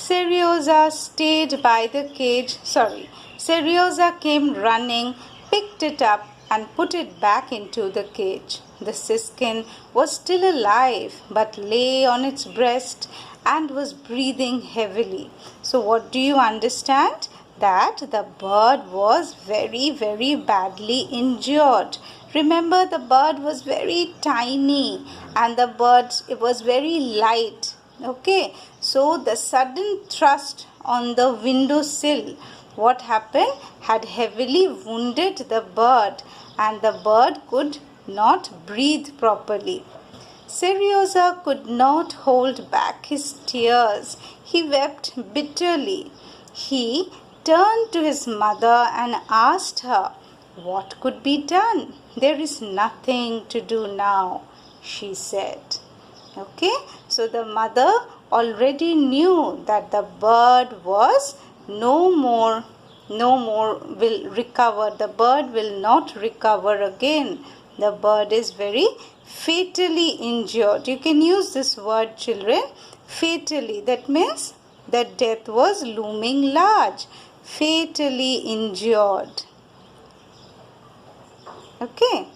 Serioza stayed by the cage. Serioza came running, picked it up, and put it back into the cage. The siskin was still alive, but lay on its breast and was breathing heavily. So, what do you understand? That the bird was very, very badly injured. Remember, the bird was very tiny and the bird, it was very light. Okay, so the sudden thrust on the windowsill, what happened, had heavily wounded the bird, and the bird could not breathe properly. Serioza could not hold back his tears. He wept bitterly. He turned to his mother and asked her, what could be done? There is nothing to do now, she said. Okay, so the mother already knew that the bird was no more will recover. The bird will not recover again. The bird is very fatally injured. You can use this word, children, fatally. That means that death was looming large. Fatally injured. Okay.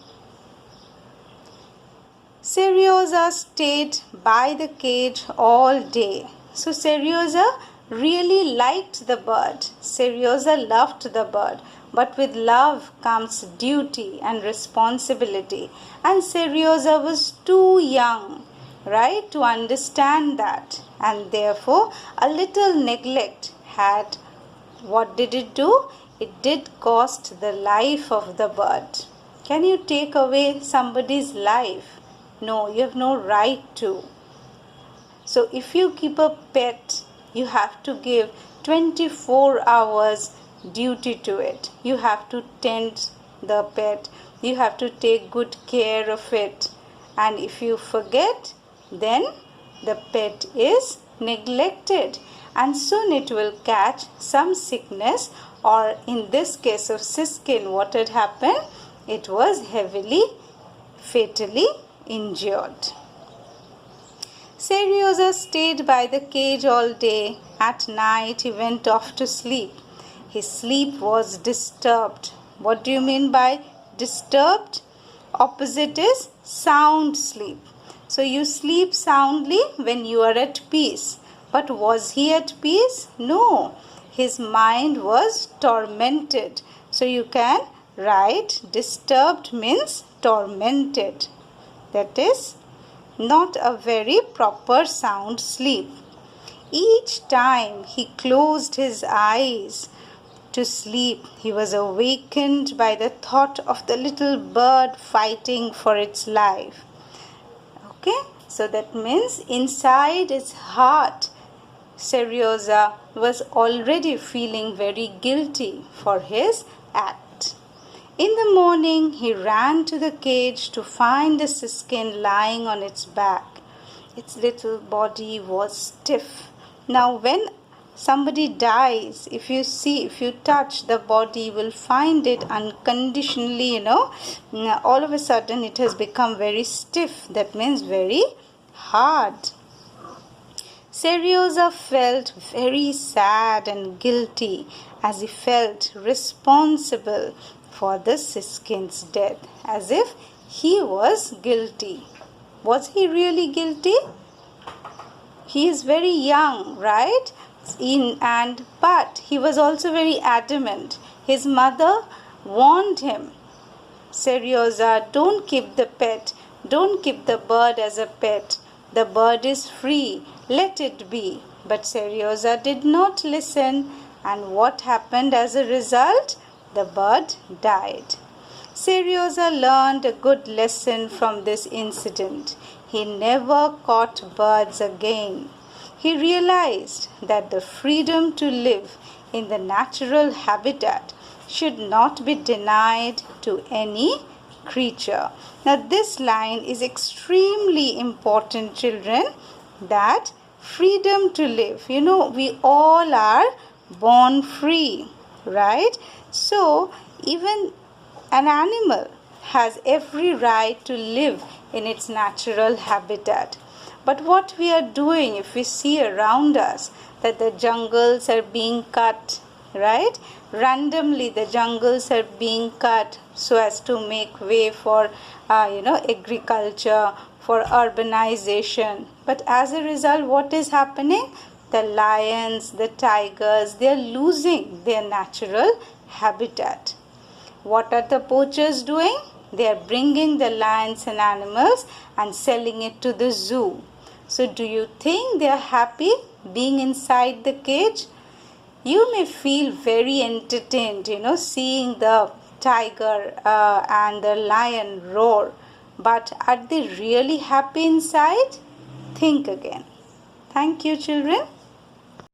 Serioza stayed by the cage all day. So Serioza really liked the bird. Serioza loved the bird. But with love comes duty and responsibility. And Serioza was too young, right, to understand that. And therefore, a little neglect had, what did it do? It did cost the life of the bird. Can you take away somebody's life? No, you have no right to. So if you keep a pet, you have to give 24 hours duty to it. You have to tend the pet. You have to take good care of it. And if you forget, then the pet is neglected. And soon it will catch some sickness, or in this case of siskin, what had happened? It was heavily, fatally injured. Serioza stayed by the cage all day. At night he went off to sleep. His sleep was disturbed. What do you mean by disturbed? Opposite is sound sleep. So you sleep soundly when you are at peace. But was he at peace? No. His mind was tormented. So you can write disturbed means tormented. That is not a very proper sound sleep. Each time he closed his eyes to sleep, he was awakened by the thought of the little bird fighting for its life. Okay, so that means inside his heart, Serioza was already feeling very guilty for his act. In the morning, he ran to the cage to find the siskin lying on its back. Its little body was stiff. Now, when somebody dies, if you touch the body, you will find it unconditionally, all of a sudden it has become very stiff. That means very hard. Serioza felt very sad and guilty, as he felt responsible for the siskin's death, as if he was guilty. Was he really guilty? He is very young, right? But he was also very adamant. His mother warned him, Serioza, don't keep the pet. Don't keep the bird as a pet. The bird is free. Let it be. But Serioza did not listen. And what happened as a result? The bird died. Serioza learned a good lesson from this incident. He never caught birds again. He realized that the freedom to live in the natural habitat should not be denied to any creature. Now this line is extremely important, children, that freedom to live. We all are born free, right? So even an animal has every right to live in its natural habitat. But what we are doing, if we see around us, that the jungles are being cut, right? Randomly the jungles are being cut so as to make way for agriculture, for urbanization. But as a result, what is happening? The lions, the tigers, they are losing their natural habitat. What are the poachers doing? They are bringing the lions and animals and selling it to the zoo. So do you think they are happy being inside the cage? You may feel very entertained, seeing the tiger and the lion roar. But are they really happy inside? Think again. Thank you, children.